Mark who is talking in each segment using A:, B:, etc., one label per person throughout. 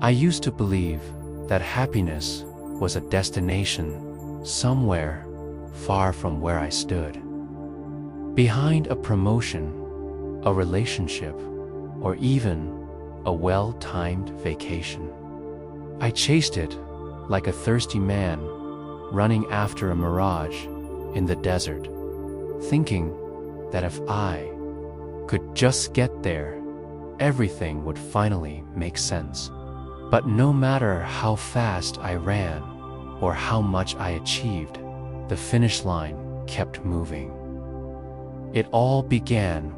A: I used to believe that happiness was a destination somewhere far from where I stood. Behind a promotion, a relationship, or even a well-timed vacation. I chased it like a thirsty man running after a mirage in the desert, thinking that if I could just get there, everything would finally make sense. But no matter how fast I ran or how much I achieved, the finish line kept moving. It all began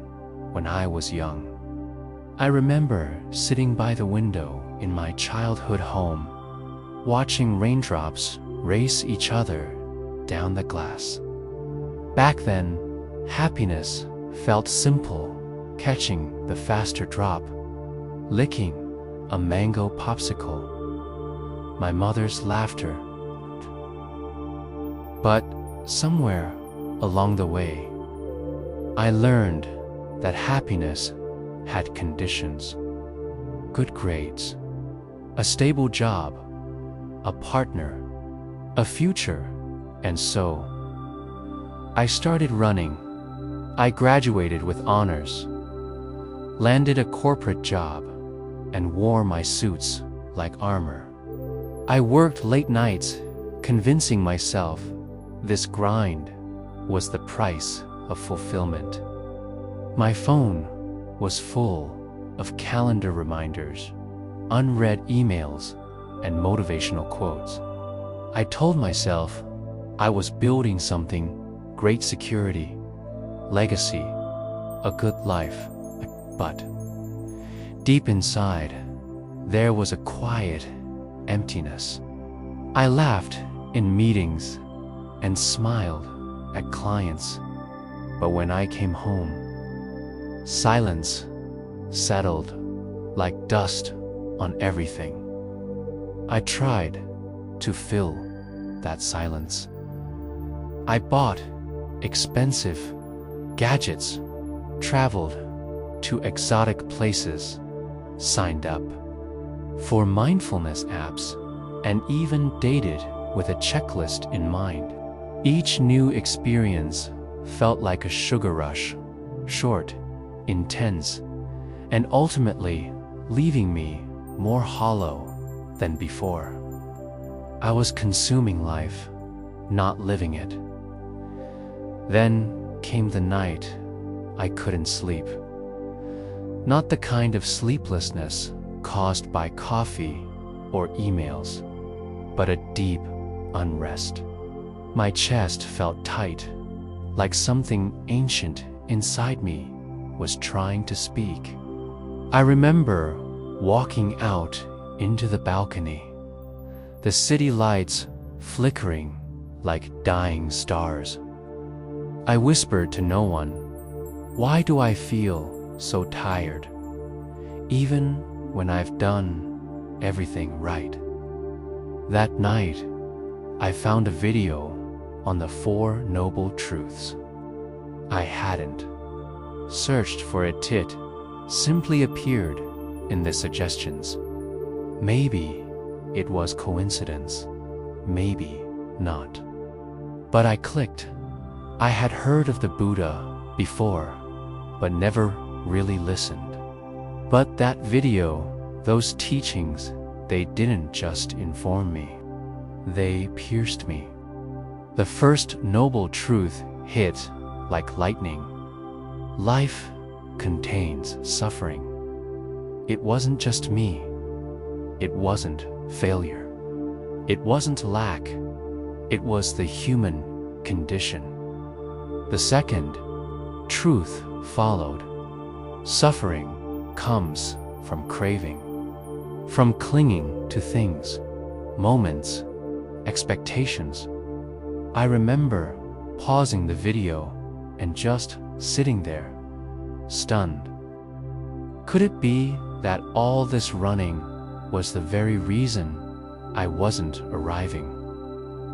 A: when I was young. I remember sitting by the window in my childhood home, watching raindrops race each other down the glass. Back then, happiness felt simple, catching the faster drop, licking a mango popsicle, my mother's laughter. But somewhere along the way, I learned that happiness had conditions: good grades, a stable job, a partner, a future, and so I started running. I graduated with honors, landed a corporate job, and wore my suits like armor. I worked late nights, convincing myself this grind was the price of fulfillment. My phone was full of calendar reminders, unread emails, and motivational quotes. I told myself I was building something: great security, legacy, a good life. But deep inside, there was a quiet emptiness. I laughed in meetings and smiled at clients, but when I came home, silence settled like dust on everything. I tried to fill that silence. I bought expensive gadgets, traveled to exotic places, signed up for mindfulness apps, and even dated with a checklist in mind. Each new experience felt like a sugar rush, short, intense, and ultimately leaving me more hollow than before. I was consuming life, not living it. Then came the night I couldn't sleep. Not the kind of sleeplessness caused by coffee or emails, but a deep unrest. My chest felt tight, like something ancient inside me was trying to speak. I remember walking out into the balcony, the city lights flickering like dying stars. I whispered to no one, "Why do I feel so tired, even when I've done everything right?" That night, I found a video on the Four Noble Truths. I hadn't searched for it, it simply appeared in the suggestions. Maybe it was coincidence, maybe not. But I clicked. I had heard of the Buddha before, but never really listened. But that video, those teachings, they didn't just inform me. They pierced me. The first noble truth hit like lightning. Life contains suffering. It wasn't just me. It wasn't failure. It wasn't lack. It was the human condition. The second truth followed. Suffering comes from craving, from clinging to things, moments, expectations. I remember pausing the video and just sitting there, stunned. Could it be that all this running was the very reason I wasn't arriving?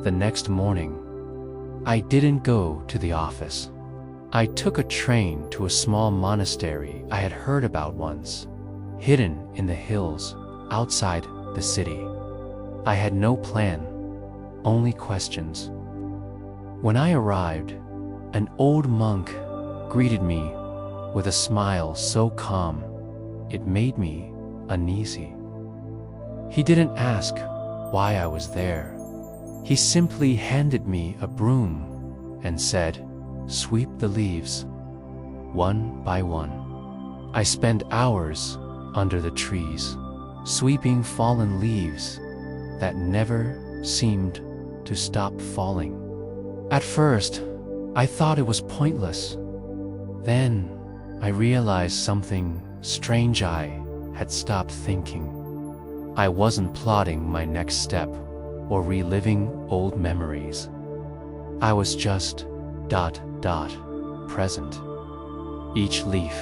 A: The next morning, I didn't go to the office. I took a train to a small monastery I had heard about once, hidden in the hills outside the city. I had no plan, only questions. When I arrived, an old monk greeted me with a smile so calm, it made me uneasy. He didn't ask why I was there. He simply handed me a broom and said, "Sweep the leaves, one by one." I spent hours under the trees, sweeping fallen leaves that never seemed to stop falling. At first, I thought it was pointless. Then, I realized something strange. I had stopped thinking. I wasn't plotting my next step or reliving old memories. I was just present. Each leaf,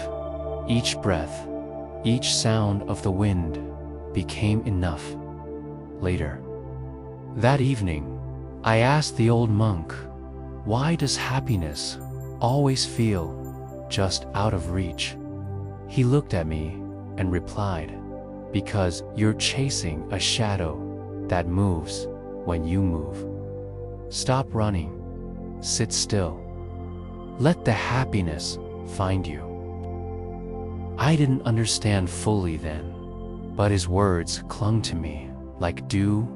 A: each breath, each sound of the wind became enough. Later, that evening, I asked the old monk, "Why does happiness always feel just out of reach?" He looked at me and replied, "Because you're chasing a shadow that moves when you move. Stop running, sit still. Let the happiness find you." I didn't understand fully then, but his words clung to me like dew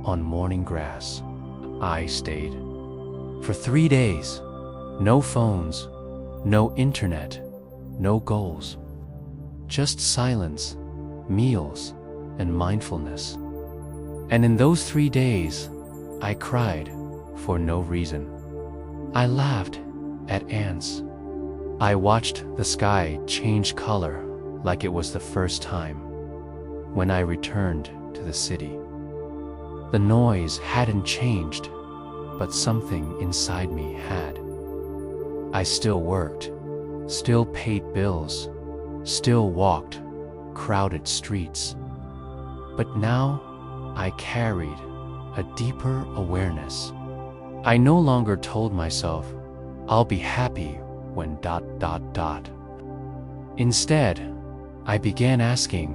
A: on morning grass. I stayed. For 3 days, no phones, no internet, no goals. Just silence, meals, and mindfulness. And in those 3 days, I cried for no reason. I laughed at ants. I watched the sky change color like it was the first time. When I returned to the city, the noise hadn't changed, but something inside me had. I still worked, still paid bills, still walked crowded streets. But now I carried a deeper awareness. I no longer told myself, "I'll be happy when ... Instead, I began asking,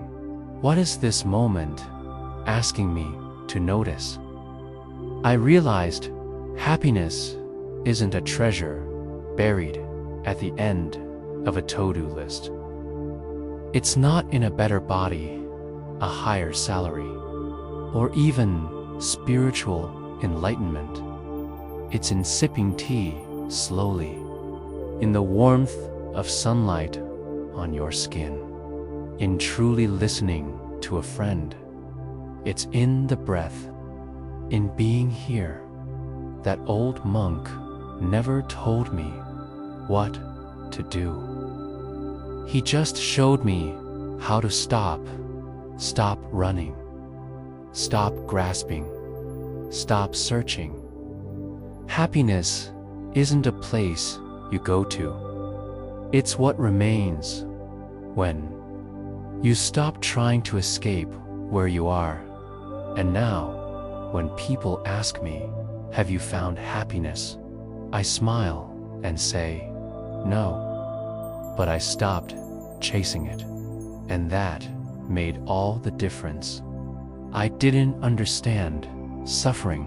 A: what is this moment asking me to notice? I realized happiness isn't a treasure buried at the end of a to-do list. It's not in a better body, a higher salary, or even spiritual enlightenment. It's in sipping tea slowly, in the warmth of sunlight on your skin, in truly listening to a friend. It's in the breath, in being here. That old monk never told me what to do. He just showed me how to stop running, stop grasping, stop searching. Happiness isn't a place you go to. It's what remains when you stop trying to escape where you are. And now, when people ask me, "Have you found happiness?" I smile and say, "No." But I stopped chasing it. And that made all the difference. I didn't understand suffering,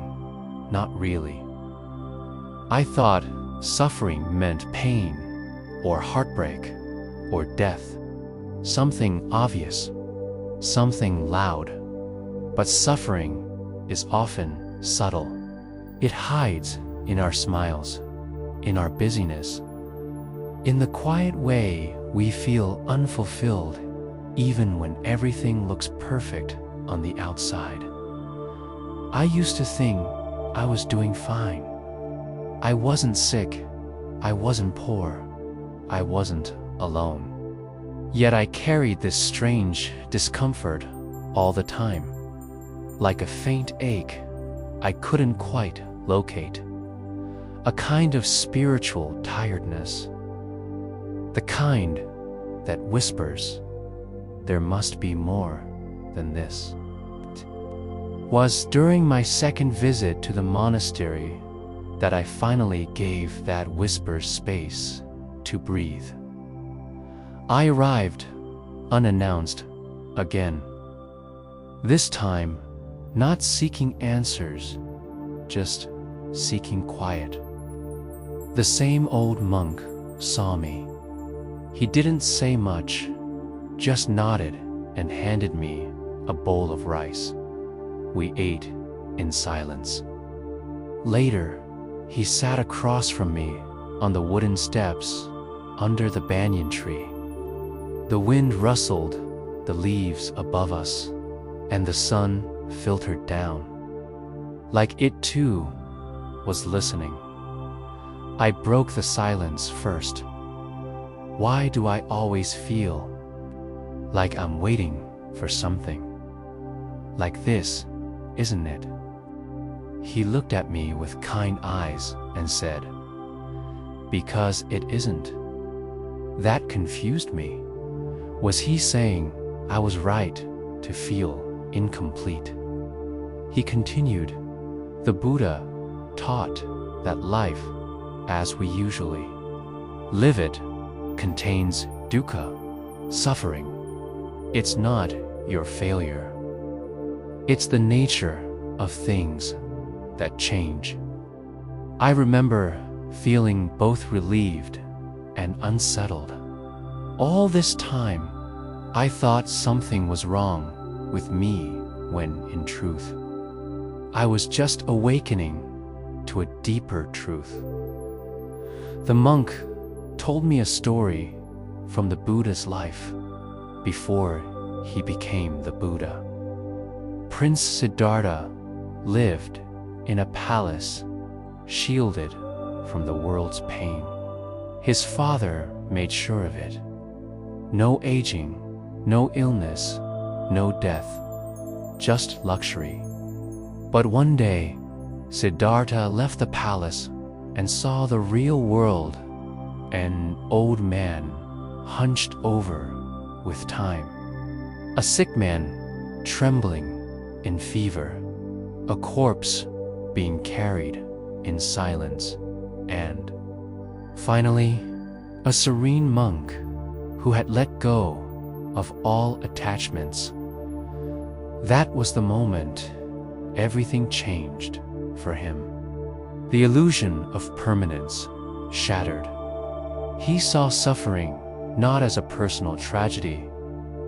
A: not really. I thought suffering meant pain, or heartbreak, or death. Something obvious, something loud. But suffering is often subtle. It hides in our smiles, in our busyness, in the quiet way we feel unfulfilled, even when everything looks perfect on the outside. I used to think I was doing fine. I wasn't sick, I wasn't poor, I wasn't alone. Yet I carried this strange discomfort all the time, like a faint ache I couldn't quite locate, a kind of spiritual tiredness, the kind that whispers, "There must be more than this." It was during my second visit to the monastery that I finally gave that whisper space to breathe. I arrived unannounced again. This time, not seeking answers, just seeking quiet. The same old monk saw me. He didn't say much, just nodded and handed me a bowl of rice. We ate in silence. Later, he sat across from me on the wooden steps under the banyan tree. The wind rustled the leaves above us, and the sun filtered down. Like it too was listening. I broke the silence first. Why do I always feel like I'm waiting for something? Like this, isn't it? He looked at me with kind eyes and said, "Because it isn't." That confused me. Was he saying I was right to feel incomplete? He continued, "The Buddha taught that life, as we usually live it, contains dukkha, suffering. It's not your failure. It's the nature of things that change." I remember feeling both relieved and unsettled. All this time, I thought something was wrong with me when, in truth, I was just awakening to a deeper truth. The monk told me a story from the Buddha's life before he became the Buddha. Prince Siddhartha lived in a palace shielded from the world's pain. His father made sure of it. No aging, no illness, no death, just luxury. But one day, Siddhartha left the palace and saw the real world. An old man hunched over with time. A sick man trembling in fever. A corpse being carried in silence. And finally, a serene monk who had let go of all attachments. That was the moment everything changed for him. The illusion of permanence shattered. He saw suffering not as a personal tragedy,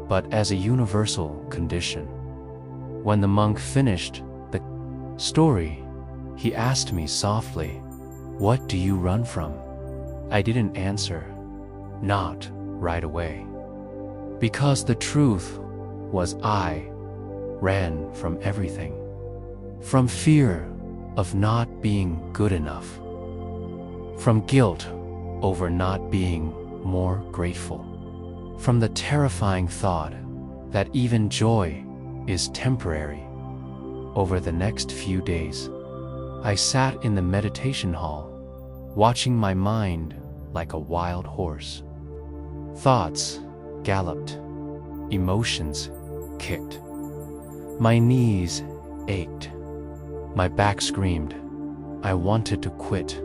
A: but as a universal condition. When the monk finished the story, he asked me softly, "What do you run from?" I didn't answer, not right away. Because the truth was I ran from everything. From fear of not being good enough. From guilt over not being more grateful. From the terrifying thought that even joy is temporary. Over the next few days, I sat in the meditation hall, watching my mind like a wild horse. Thoughts galloped, emotions kicked. My knees ached, my back screamed. I wanted to quit,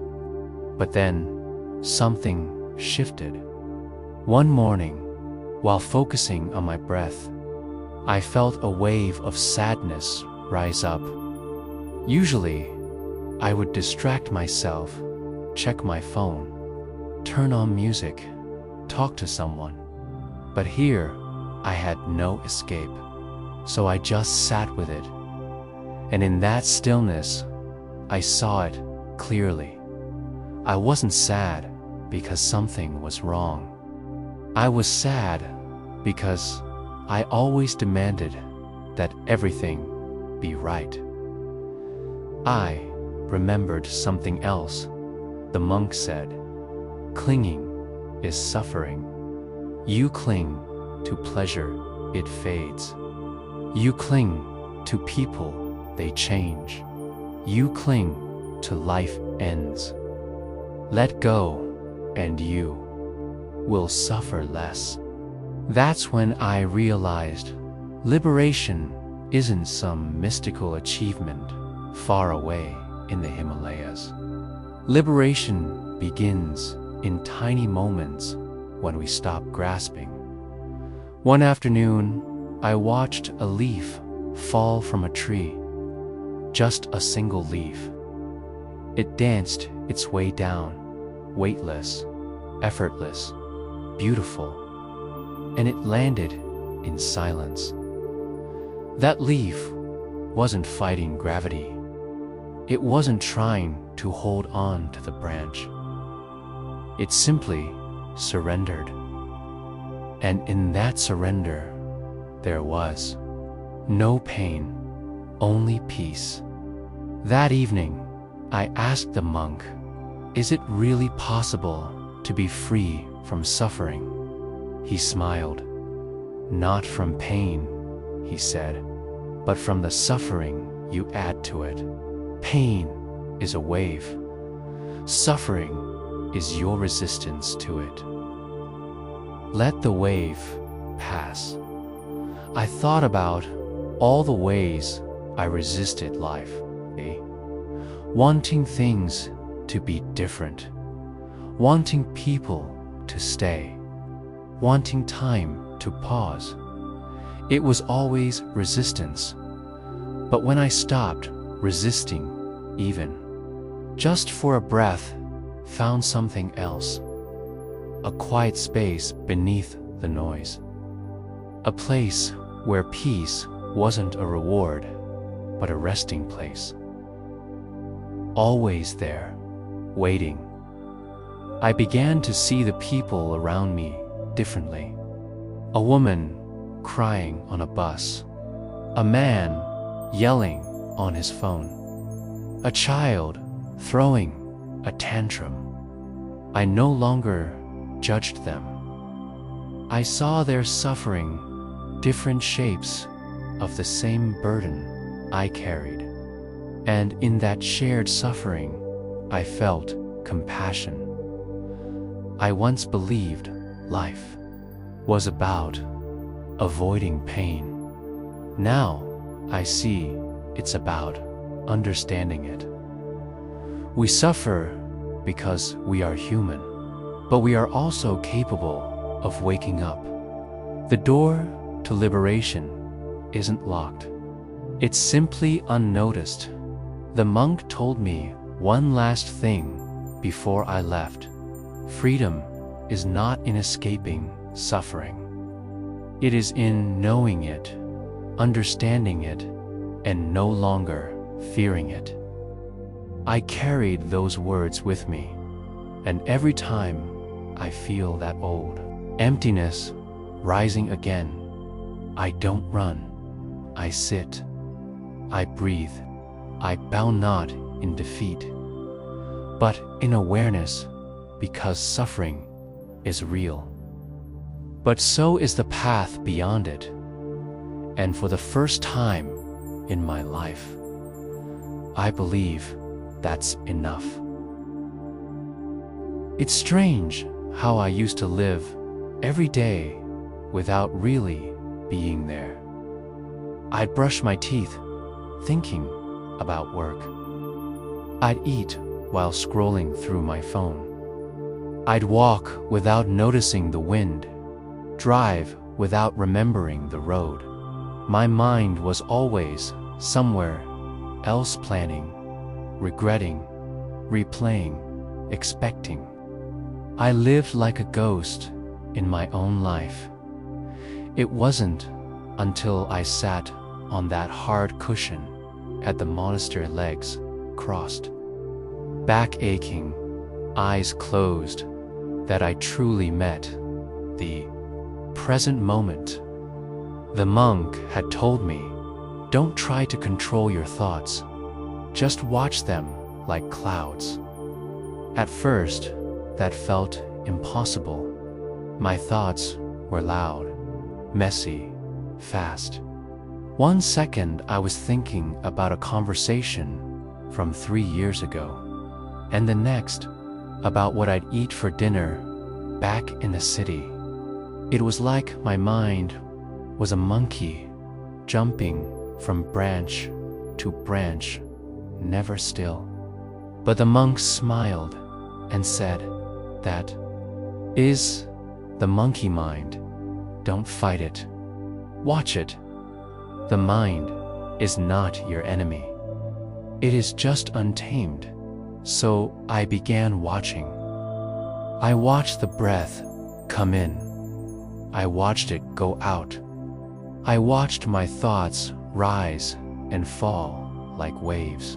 A: but then something shifted. One morning, while focusing on my breath, I felt a wave of sadness rise up. Usually, I would distract myself, check my phone, turn on music, talk to someone. But here, I had no escape, so I just sat with it. And in that stillness, I saw it clearly. I wasn't sad because something was wrong. I was sad because I always demanded that everything be right. I remembered something else. The monk said, "Clinging is suffering. You cling to pleasure, it fades. You cling to people, they change. You cling to life ends. Let go, and you will suffer less." That's when I realized liberation isn't some mystical achievement far away in the Himalayas. Liberation begins in tiny moments when we stop grasping. One afternoon, I watched a leaf fall from a tree, just a single leaf. It danced its way down, weightless, effortless, beautiful, and it landed in silence. That leaf wasn't fighting gravity. It wasn't trying to hold on to the branch. It simply surrendered. And in that surrender, there was no pain, only peace. That evening, I asked the monk, "Is it really possible to be free from suffering?" He smiled. "Not from pain," he said, "but from the suffering you add to it. Pain is a wave. Suffering is your resistance to it. Let the wave pass." I thought about all the ways I resisted life, wanting things to be different, wanting people to stay, wanting time to pause. It was always resistance. But when I stopped resisting, even just for a breath, found something else, a quiet space beneath the noise, a place where peace wasn't a reward, but a resting place. Always there, waiting. I began to see the people around me differently. A woman crying on a bus, a man yelling on his phone, a child throwing a tantrum. I no longer judged them. I saw their suffering, different shapes of the same burden I carried. And in that shared suffering, I felt compassion. I once believed life was about avoiding pain. Now I see it's about understanding it. We suffer because we are human, but we are also capable of waking up. The door to liberation isn't locked. It's simply unnoticed. The monk told me one last thing before I left. Freedom is not in escaping suffering. It is in knowing it, understanding it, and no longer fearing it. I carried those words with me, and every time I feel that old emptiness rising again, I don't run. I sit. I breathe. I bow not in defeat, but in awareness, because suffering is real. But so is the path beyond it. And for the first time in my life, I believe that's enough. It's strange how I used to live every day without really being there. I'd brush my teeth, thinking about work. I'd eat while scrolling through my phone. I'd walk without noticing the wind, drive without remembering the road. My mind was always somewhere else, planning, regretting, replaying, expecting. I lived like a ghost in my own life. It wasn't until I sat on that hard cushion at the monastery, legs crossed, back aching, eyes closed, that I truly met the present moment. The monk had told me, don't try to control your thoughts, just watch them like clouds. At first, that felt impossible. My thoughts were loud, messy, fast. 1 second I was thinking about a conversation from 3 years ago, and the next about what I'd eat for dinner back in the city. It was like my mind was a monkey jumping from branch to branch, never still. But the monk smiled and said, "That is the monkey mind. Don't fight it. Watch it. The mind is not your enemy. It is just untamed. So I began watching. I watched the breath come in. I watched it go out. I watched my thoughts rise and fall like waves.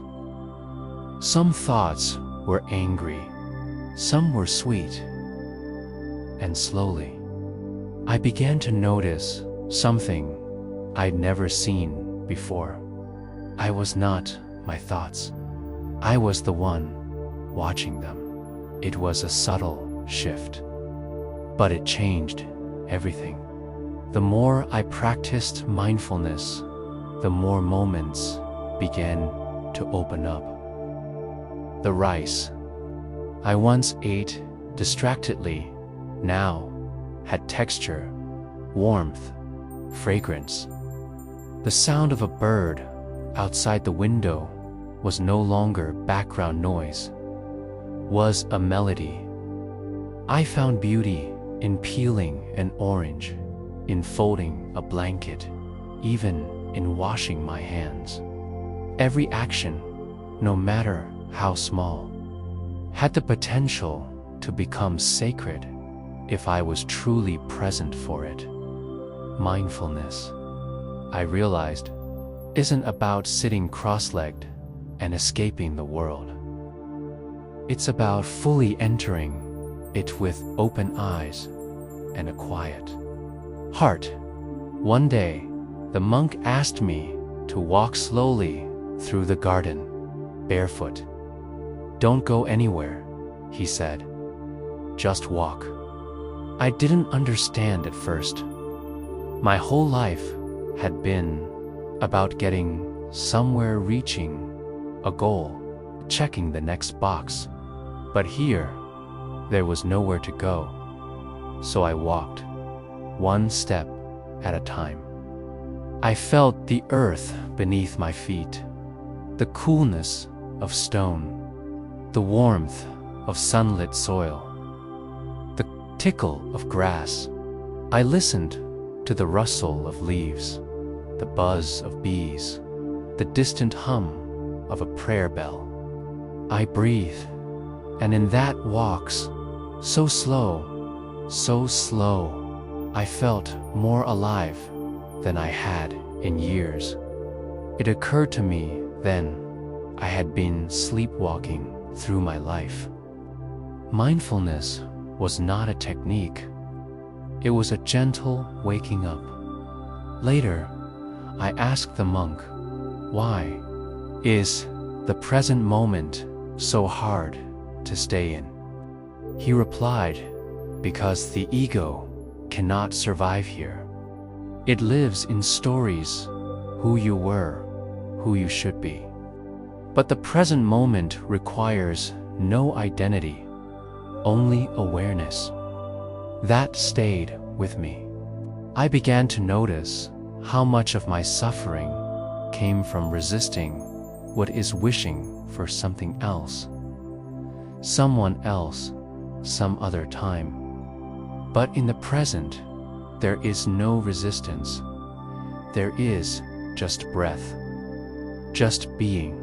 A: Some thoughts were angry, some were sweet. And slowly, I began to notice something I'd never seen before. I was not my thoughts. I was the one watching them. It was a subtle shift, but it changed everything. The more I practiced mindfulness, the more moments began to open up. The rice I once ate distractedly now had texture, warmth, fragrance. The sound of a bird outside the window was no longer background noise, was a melody. I found beauty in peeling an orange, in folding a blanket, even in washing my hands. Every action, no matter how small, had the potential to become sacred if I was truly present for it. Mindfulness, I realized, isn't about sitting cross-legged and escaping the world. It's about fully entering it with open eyes and a quiet heart. One day, the monk asked me to walk slowly through the garden, barefoot. "Don't go anywhere," he said. "Just walk." I didn't understand at first. My whole life had been about getting somewhere, reaching a goal, checking the next box. But here, there was nowhere to go. So I walked, one step at a time. I felt the earth beneath my feet, the coolness of stone, the warmth of sunlit soil, the tickle of grass. I listened to the rustle of leaves, the buzz of bees, the distant hum of a prayer bell. I breathed, and in that walks, so slow, I felt more alive than I had in years. It occurred to me then I had been sleepwalking through my life. Mindfulness was not a technique. It was a gentle waking up. Later, I asked the monk, why is the present moment so hard to stay in? He replied, because the ego cannot survive here. It lives in stories, who you were, who you should be. But the present moment requires no identity, only awareness. That stayed with me. I began to notice how much of my suffering came from resisting what is wishing for something else, someone else, some other time. But in the present, there is no resistance. There is just breath, just being.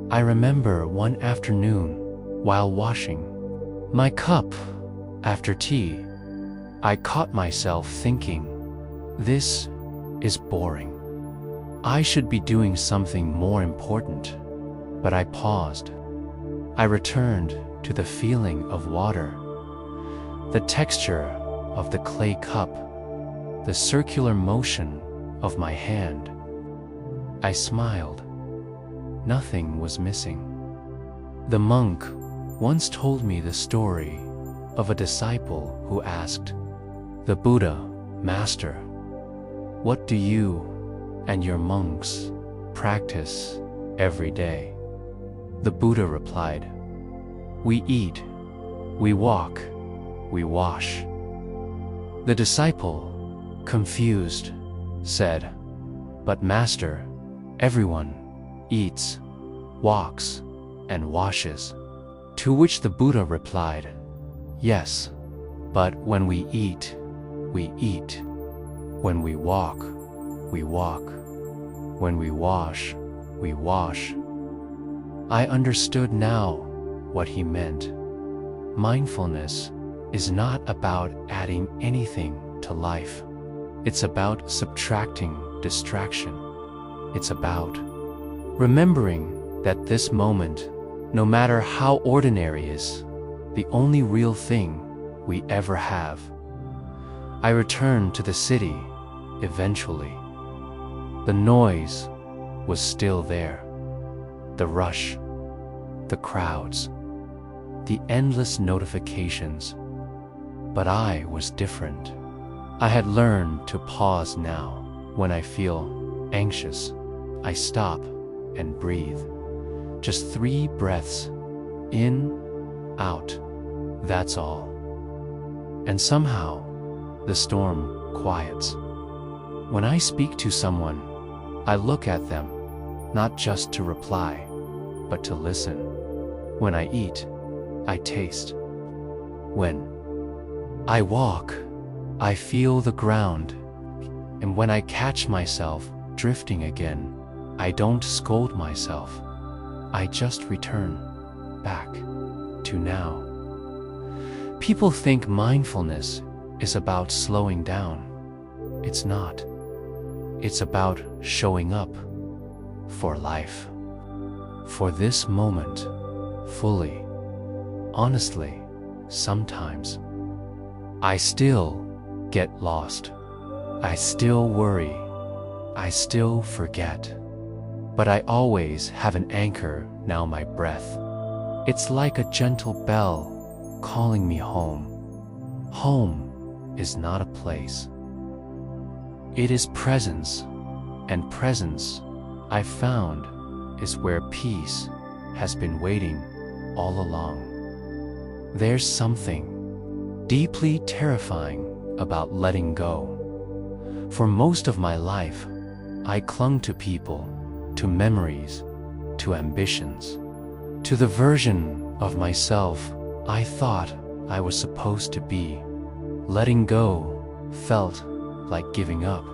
A: I remember one afternoon while washing my cup after tea, I caught myself thinking, this is boring. I should be doing something more important. But I paused. I returned to the feeling of water, the texture of the clay cup, the circular motion of my hand. I smiled. Nothing was missing. The monk once told me the story of a disciple who asked the Buddha, "Master, what do you and your monks practice every day?" The Buddha replied, "We eat, we walk, we wash." The disciple, confused, said, "But Master, everyone eats, walks, and washes." To which the Buddha replied, "Yes, but when we eat, we eat. When we walk, we walk. When we wash, we wash. I understood now what he meant. Mindfulness is not about adding anything to life. It's about subtracting distraction. It's about remembering that this moment, no matter how ordinary, is the only real thing we ever have. I returned to the city eventually. The noise was still there. The rush, the crowds, the endless notifications. But I was different. I had learned to pause now. When I feel anxious, I stop and breathe. Just 3 breaths, in, out, that's all. And somehow, the storm quiets. When I speak to someone, I look at them, not just to reply, but to listen. When I eat, I taste. When I walk, I feel the ground. And when I catch myself drifting again, I don't scold myself. I just return back to now. People think mindfulness is about slowing down. It's not. It's about showing up for life, for this moment, fully. Honestly, sometimes I still get lost. I still worry. I still forget. But I always have an anchor now, my breath. It's like a gentle bell calling me home. Home is not a place. It is presence, and presence, I found, is where peace has been waiting all along. There's something deeply terrifying about letting go. For most of my life, I clung to people, to memories, to ambitions, to the version of myself I thought I was supposed to be. Letting go felt like giving up,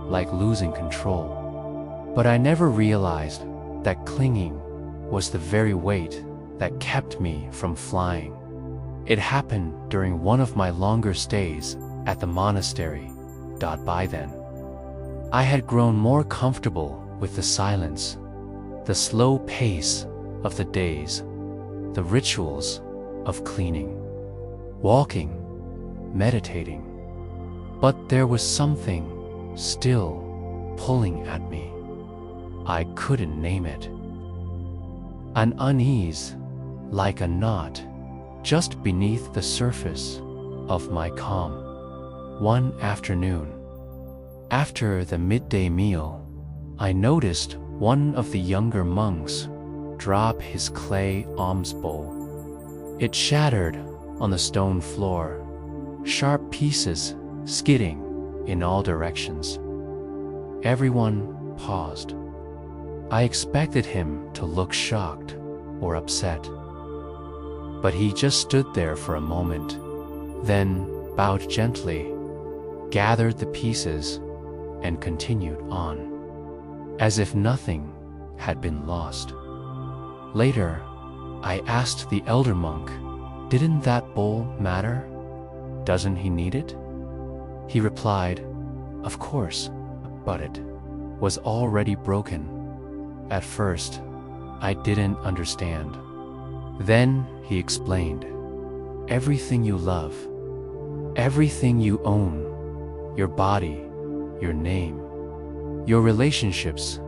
A: like losing control. But I never realized that clinging was the very weight that kept me from flying. It happened during one of my longer stays at the monastery. By then, I had grown more comfortable with the silence, the slow pace of the days, the rituals of cleaning, walking, meditating. But there was something still pulling at me. I couldn't name it. An unease, like a knot, just beneath the surface of my calm. One afternoon, after the midday meal, I noticed one of the younger monks drop his clay alms bowl. It shattered on the stone floor, sharp pieces skidding in all directions. Everyone paused. I expected him to look shocked or upset, but he just stood there for a moment, then bowed gently, gathered the pieces, and continued on, as if nothing had been lost. Later, I asked the elder monk, "Didn't that bowl matter? Doesn't he need it?" He replied, "Of course, but it was already broken." At first, I didn't understand. Then he explained, "Everything you love, everything you own, your body, your name, your relationships,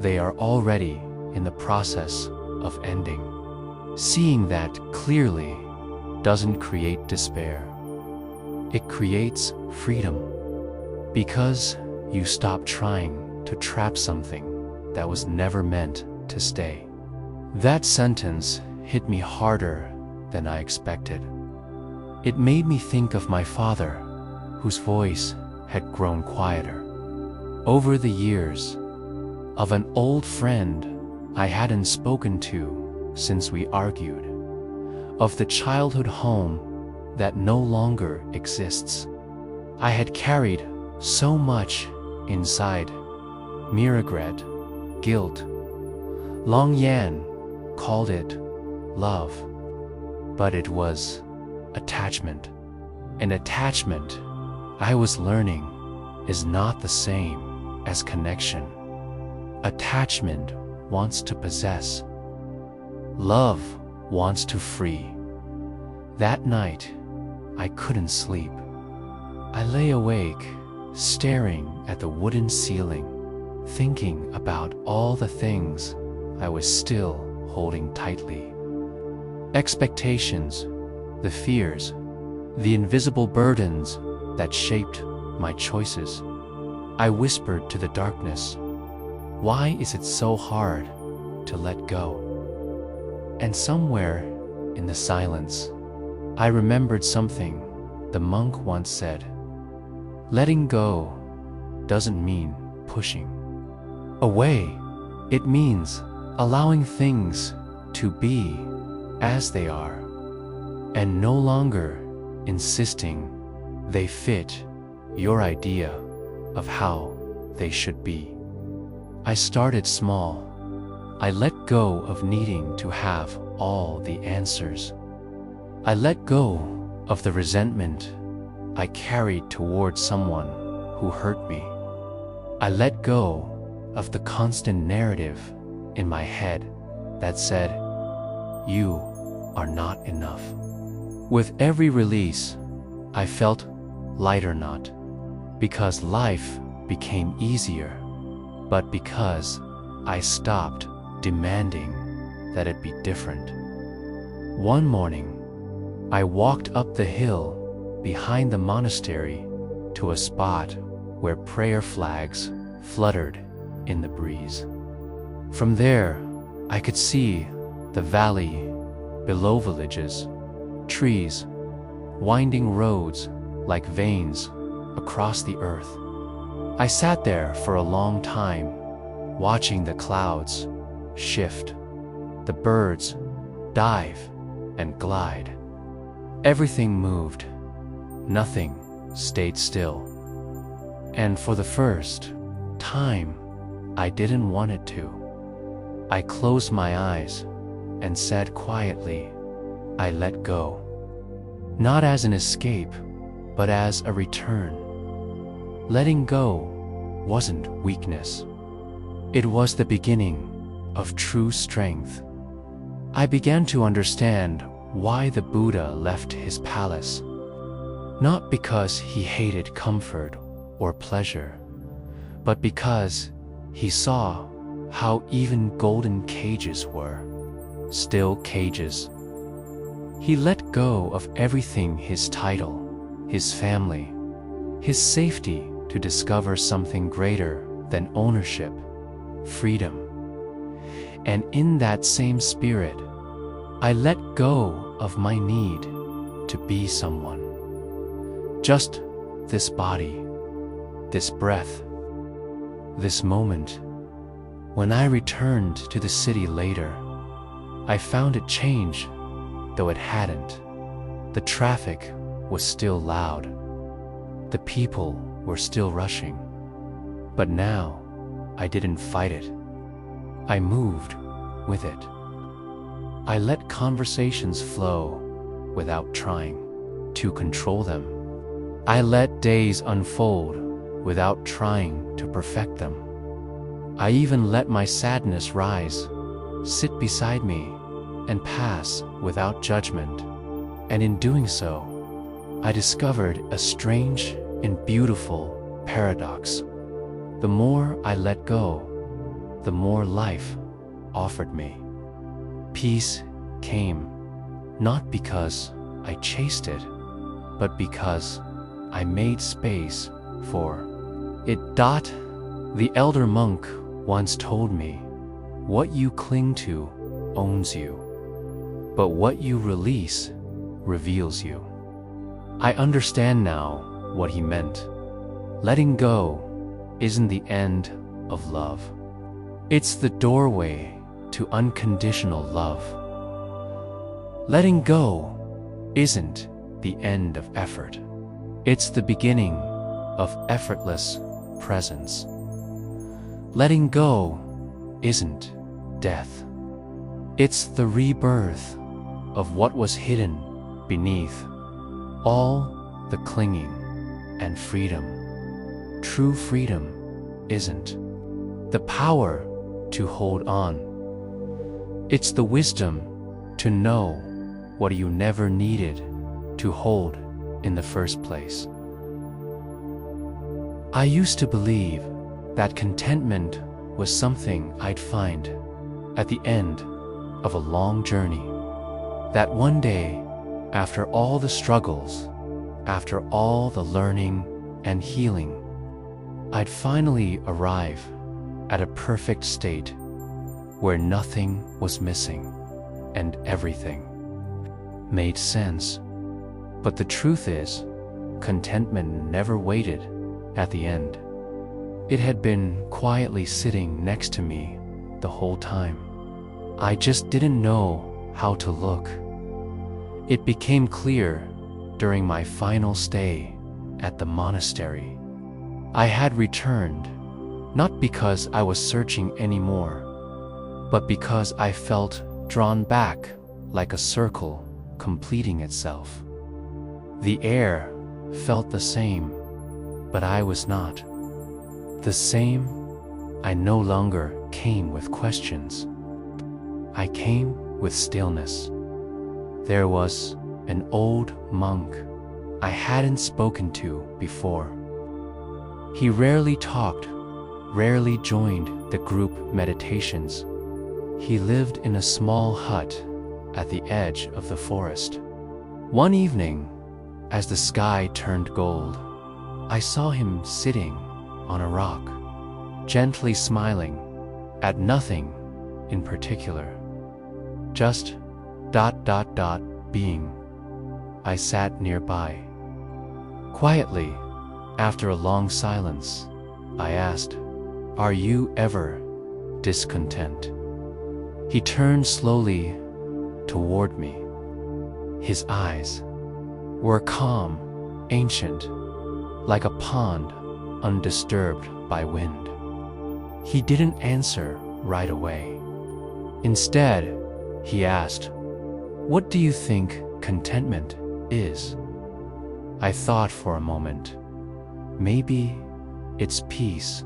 A: they are already in the process of ending." Seeing that clearly doesn't create despair. It creates freedom, because you stop trying to trap something that was never meant to stay. That sentence hit me harder than I expected. It made me think of my father, whose voice had grown quieter over the years, of an old friend I hadn't spoken to since we argued, of the childhood home that no longer exists. I had carried so much inside mere regret, guilt. Long Yan called it love, but it was attachment. And attachment, I was learning, is not the same as connection. Attachment wants to possess. Love wants to free. That night, I couldn't sleep. I lay awake, staring at the wooden ceiling, thinking about all the things I was still holding tightly. Expectations, the fears, the invisible burdens that shaped my choices. I whispered to the darkness, "Why is it so hard to let go?" And somewhere in the silence, I remembered something the monk once said. Letting go doesn't mean pushing away. It means allowing things to be as they are, and no longer insisting they fit your idea of how they should be. I started small. I let go of needing to have all the answers. I let go of the resentment I carried towards someone who hurt me. I let go of the constant narrative in my head that said, "You are not enough." With every release, I felt lighter, not because life became easier, but because I stopped demanding that it be different. One morning, I walked up the hill behind the monastery to a spot where prayer flags fluttered in the breeze. From there, I could see the valley below villages, trees, winding roads like veins across the earth. I sat there for a long time, watching the clouds shift, the birds dive and glide. Everything moved. Nothing stayed still. And for the first time, I didn't want it to. I closed my eyes and said quietly, "I let go." Not as an escape, but as a return. Letting go wasn't weakness. It was the beginning of true strength. I began to understand why the Buddha left his palace. Not because he hated comfort or pleasure, but because he saw how even golden cages were still cages. He let go of everything: his title, his family, his safety, to discover something greater than ownership, freedom. And in that same spirit, I let go of my need to be someone. Just this body, this breath, this moment. When I returned to the city later, I found it changed, though it hadn't. The traffic was still loud. The people were still rushing. But now, I didn't fight it. I moved with it. I let conversations flow without trying to control them. I let days unfold without trying to perfect them. I even let my sadness rise, sit beside me, and pass without judgment. And in doing so, I discovered a strange and beautiful paradox. The more I let go, the more life offered me. Peace came, not because I chased it, but because I made space for it. The elder monk once told me, "What you cling to owns you, but what you release reveals you." I understand now what he meant. Letting go isn't the end of love. It's the doorway to unconditional love. Letting go isn't the end of effort. It's the beginning of effortless presence. Letting go isn't death. It's the rebirth of what was hidden beneath all the clinging and freedom. True freedom isn't the power to hold on. It's the wisdom to know what you never needed to hold in the first place. I used to believe that contentment was something I'd find at the end of a long journey. That one day, after all the struggles, after all the learning and healing, I'd finally arrive at a perfect state where nothing was missing and everything made sense. But the truth is, contentment never waited at the end. It had been quietly sitting next to me the whole time. I just didn't know how to look. It became clear during my final stay at the monastery. I had returned, not because I was searching anymore, but because I felt drawn back like a circle completing itself. The air felt the same, but I was not. The same, I no longer came with questions. I came with stillness. There was an old monk I hadn't spoken to before. He rarely talked, rarely joined the group meditations. He lived in a small hut at the edge of the forest. One evening, as the sky turned gold, I saw him sitting on a rock, gently smiling at nothing in particular. Just ... being. I sat nearby. Quietly, after a long silence, I asked, "Are you ever discontent?" He turned slowly toward me. His eyes were calm, ancient, like a pond undisturbed by wind. He didn't answer right away. Instead, he asked, "What do you think contentment is?" I thought for a moment. Maybe it's peace.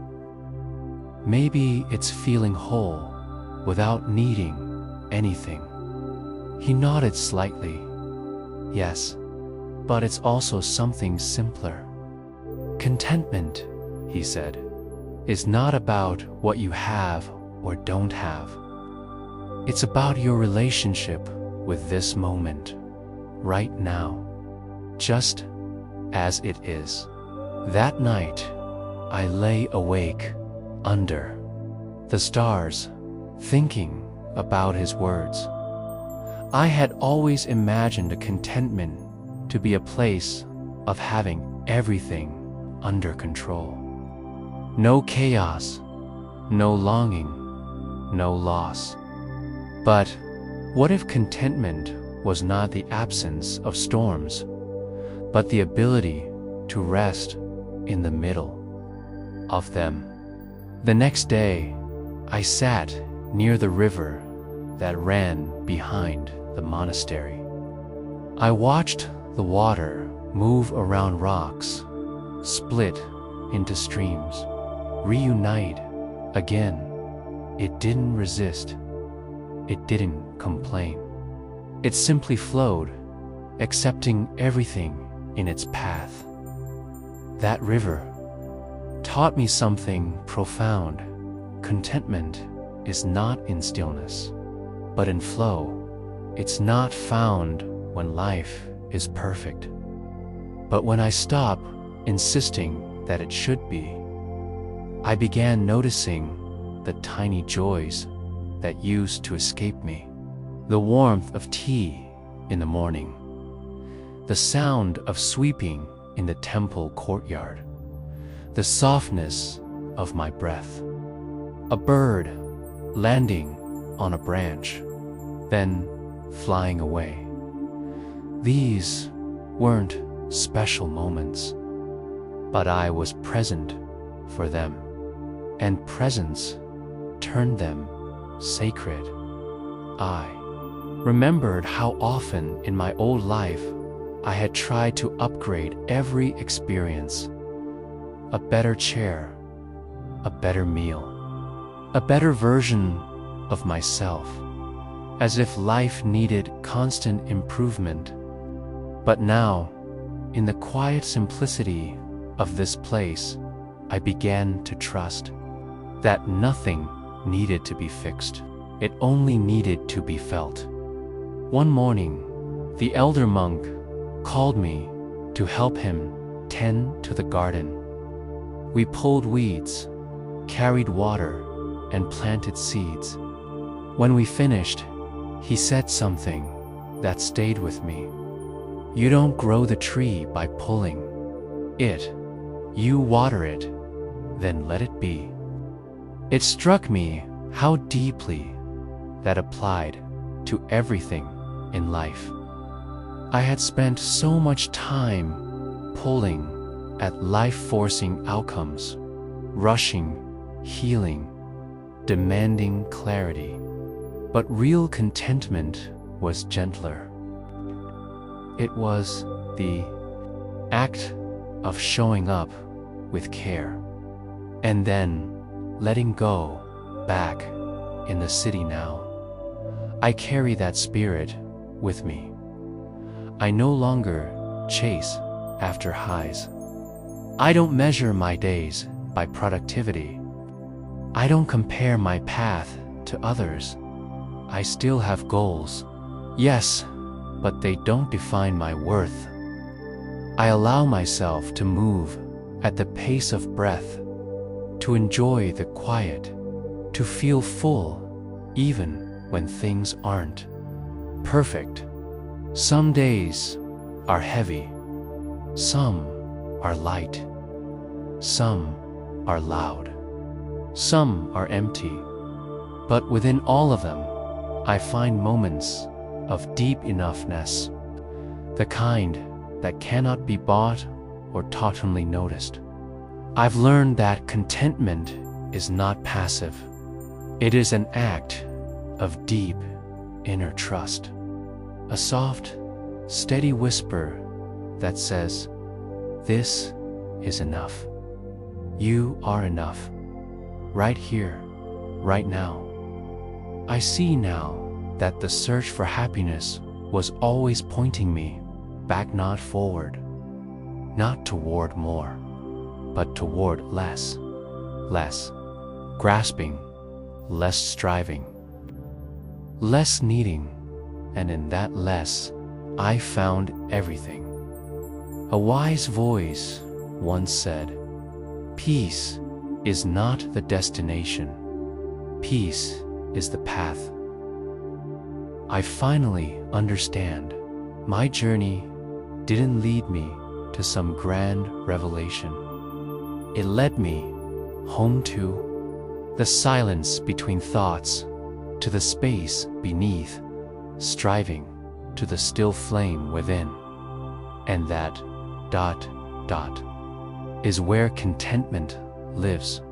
A: Maybe it's feeling whole without needing anything. He nodded slightly. Yes, but it's also something simpler. Contentment, he said, is not about what you have or don't have. It's about your relationship with this moment, right now, just as it is. That night, I lay awake under the stars, thinking about his words. I had always imagined a contentment to be a place of having everything under control. No chaos, no longing, no loss. But what if contentment was not the absence of storms, but the ability to rest in the middle of them? The next day, I sat near the river that ran behind the monastery. I watched the water move around rocks, split into streams, reunite again. It didn't resist. It didn't complain. It simply flowed, accepting everything in its path. That river taught me something profound. Contentment is not in stillness, but in flow. It's not found when life is perfect, but when I stop insisting that it should be. I began noticing the tiny joys that used to escape me. The warmth of tea in the morning, the sound of sweeping in the temple courtyard, the softness of my breath, a bird landing on a branch, then flying away. These weren't special moments, but I was present for them. and presence turned them sacred. I remembered how often in my old life I had tried to upgrade every experience. A better chair, a better meal, a better version of myself, as if life needed constant improvement. But now, in the quiet simplicity of this place, I began to trust that nothing needed to be fixed. It only needed to be felt. One morning, the elder monk called me to help him tend to the garden. We pulled weeds, carried water, and planted seeds. When we finished, he said something that stayed with me. You don't grow the tree by pulling it. You water it, then let it be. It struck me how deeply that applied to everything in life. I had spent so much time pulling at life-forcing outcomes, rushing, healing, demanding clarity. But real contentment was gentler. It was the act of showing up with care and then letting go back in the city now. I carry that spirit with me. I no longer chase after highs. I don't measure my days by productivity. I don't compare my path to others. I still have goals, yes, but they don't define my worth. I allow myself to move at the pace of breath, to enjoy the quiet, to feel full even when things aren't perfect. Some days are heavy, some are light, some are loud, some are empty, but within all of them, I find moments of deep enoughness, the kind that cannot be bought or tautenly noticed. I've learned that contentment is not passive. It is an act of deep inner trust, a soft, steady whisper that says, "This is enough. You are enough, right here, right now." I see now that the search for happiness was always pointing me back, not forward, not toward more, but toward less, less grasping, less striving, less needing, and in that less, I found everything. A wise voice once said, "Peace is not the destination. Peace is the path." I finally understand. My journey didn't lead me to some grand revelation. It led me home to the silence between thoughts, to the space beneath, striving, to the still flame within. And that ... is where contentment lives.